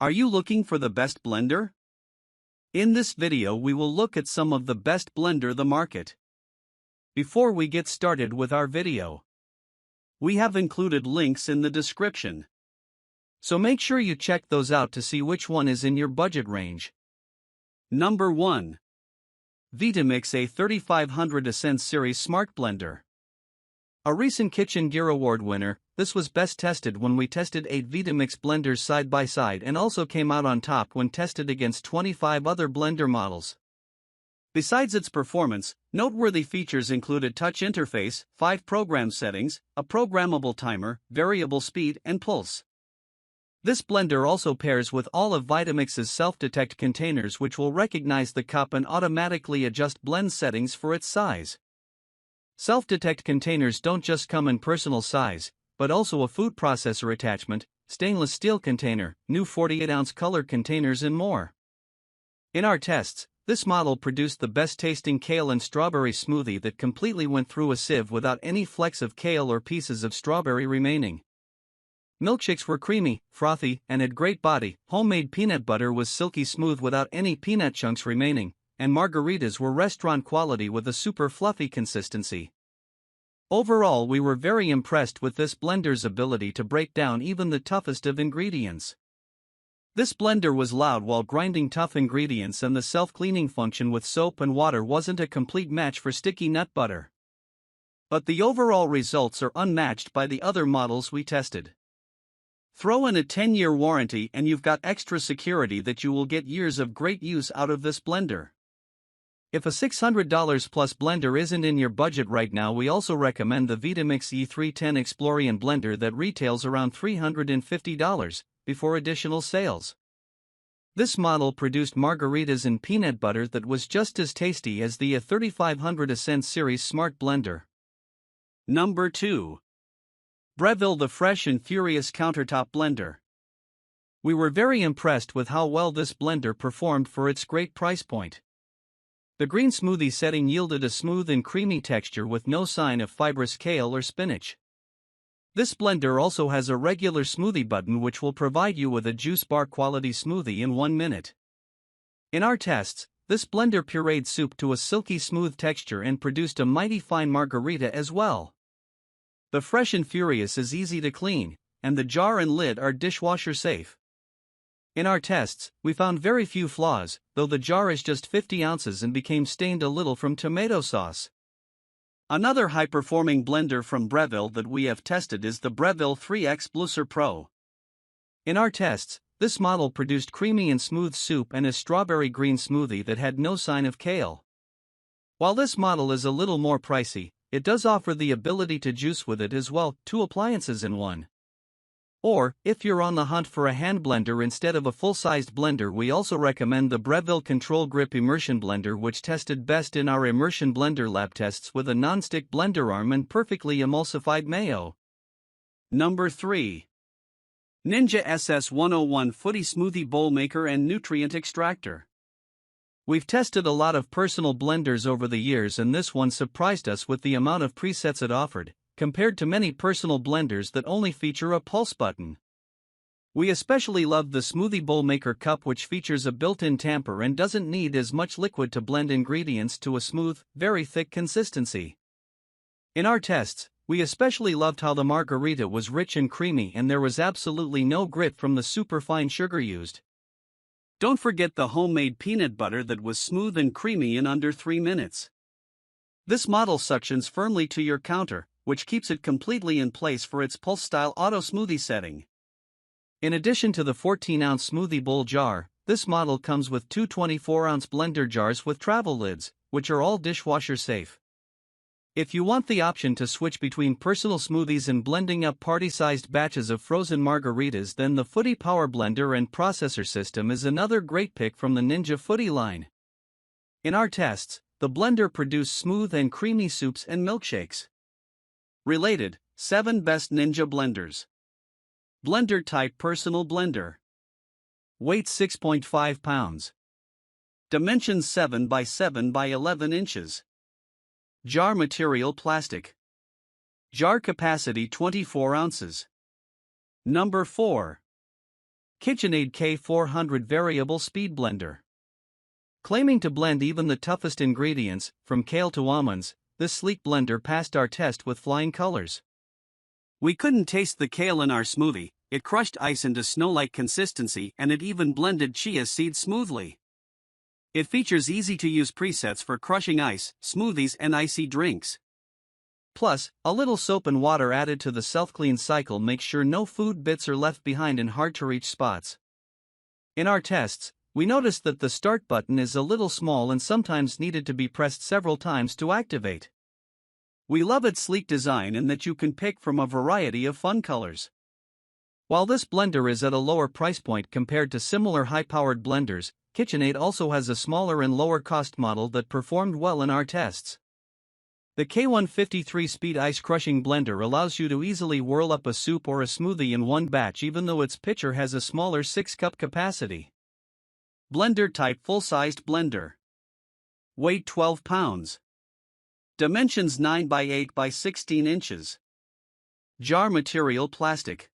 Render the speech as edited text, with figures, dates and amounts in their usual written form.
Are you looking for the best blender? In this video we will look at some of the best blender the market. Before we get started with our video, we have included links in the description. So make sure you check those out to see which one is in your budget range. Number 1. Vitamix A 3500 Ascent Series Smart Blender. A recent Kitchen Gear Award winner, this was best tested when we tested 8 Vitamix blenders side by side and also came out on top when tested against 25 other blender models. Besides its performance, noteworthy features included touch interface, 5 program settings, a programmable timer, variable speed and pulse. This blender also pairs with all of Vitamix's self-detect containers, which will recognize the cup and automatically adjust blend settings for its size. Self-detect containers don't just come in personal size, but also a food processor attachment, stainless steel container, new 48-ounce color containers and more. In our tests, this model produced the best-tasting kale and strawberry smoothie that completely went through a sieve without any flecks of kale or pieces of strawberry remaining. Milkshakes were creamy, frothy, and had great body. Homemade peanut butter was silky smooth without any peanut chunks remaining, and margaritas were restaurant quality with a super fluffy consistency. Overall, we were very impressed with this blender's ability to break down even the toughest of ingredients. This blender was loud while grinding tough ingredients, and the self-cleaning function with soap and water wasn't a complete match for sticky nut butter. But the overall results are unmatched by the other models we tested. Throw in a 10-year warranty and you've got extra security that you will get years of great use out of this blender. If a $600 plus blender isn't in your budget right now, we also recommend the Vitamix E310 Explorian blender that retails around $350 before additional sales. This model produced margaritas in peanut butter that was just as tasty as the A3500 Ascent Series Smart Blender. Number 2. Breville The Fresh and Furious Countertop Blender. We were very impressed with how well this blender performed for its great price point. The green smoothie setting yielded a smooth and creamy texture with no sign of fibrous kale or spinach. This blender also has a regular smoothie button which will provide you with a juice bar quality smoothie in 1 minute. In our tests, this blender pureed soup to a silky smooth texture and produced a mighty fine margarita as well. The Fresh and Furious is easy to clean, and the jar and lid are dishwasher safe. In our tests, we found very few flaws, though the jar is just 50 ounces and became stained a little from tomato sauce. Another high-performing blender from Breville that we have tested is the Breville 3X Blusser Pro. In our tests, this model produced creamy and smooth soup and a strawberry green smoothie that had no sign of kale. While this model is a little more pricey, it does offer the ability to juice with it as well, 2 appliances in one. Or, if you're on the hunt for a hand blender instead of a full-sized blender, we also recommend the Breville Control Grip Immersion Blender, which tested best in our immersion blender lab tests with a non-stick blender arm and perfectly emulsified mayo. Number 3. Ninja SS101 Footy Smoothie Bowl Maker and Nutrient Extractor. We've tested a lot of personal blenders over the years, and this one surprised us with the amount of presets it offered, compared to many personal blenders that only feature a pulse button. We especially loved the Smoothie Bowl Maker cup, which features a built-in tamper and doesn't need as much liquid to blend ingredients to a smooth, very thick consistency. In our tests, we especially loved how the margarita was rich and creamy and there was absolutely no grit from the superfine sugar used. Don't forget the homemade peanut butter that was smooth and creamy in under 3 minutes. This model suctions firmly to your counter, which keeps it completely in place for its pulse-style auto smoothie setting. In addition to the 14-ounce smoothie bowl jar, this model comes with 2 24-ounce blender jars with travel lids, which are all dishwasher safe. If you want the option to switch between personal smoothies and blending up party-sized batches of frozen margaritas, then the Footy Power Blender and Processor System is another great pick from the Ninja Footy line. In our tests, the blender produced smooth and creamy soups and milkshakes. Related, 7 Best Ninja Blenders. Blender Type Personal Blender. Weight 6.5 pounds. Dimensions 7 by 7 by 11 inches. Jar material plastic. Jar capacity 24 ounces. Number 4. KitchenAid K400 Variable Speed Blender. Claiming to blend even the toughest ingredients, from kale to almonds, this sleek blender passed our test with flying colors. We couldn't taste the kale in our smoothie, it crushed ice into snow-like consistency, and it even blended chia seeds smoothly. It features easy-to-use presets for crushing ice, smoothies, and icy drinks. Plus, a little soap and water added to the self-clean cycle makes sure no food bits are left behind in hard-to-reach spots. In our tests, we noticed that the start button is a little small and sometimes needed to be pressed several times to activate. We love its sleek design and that you can pick from a variety of fun colors. While this blender is at a lower price point compared to similar high-powered blenders, KitchenAid also has a smaller and lower-cost model that performed well in our tests. The K153 Speed Ice Crushing Blender allows you to easily whirl up a soup or a smoothie in one batch even though its pitcher has a smaller 6-cup capacity. Blender type: full-sized blender. Weight 12 pounds. Dimensions 9 by 8 by 16 inches. Jar material: plastic.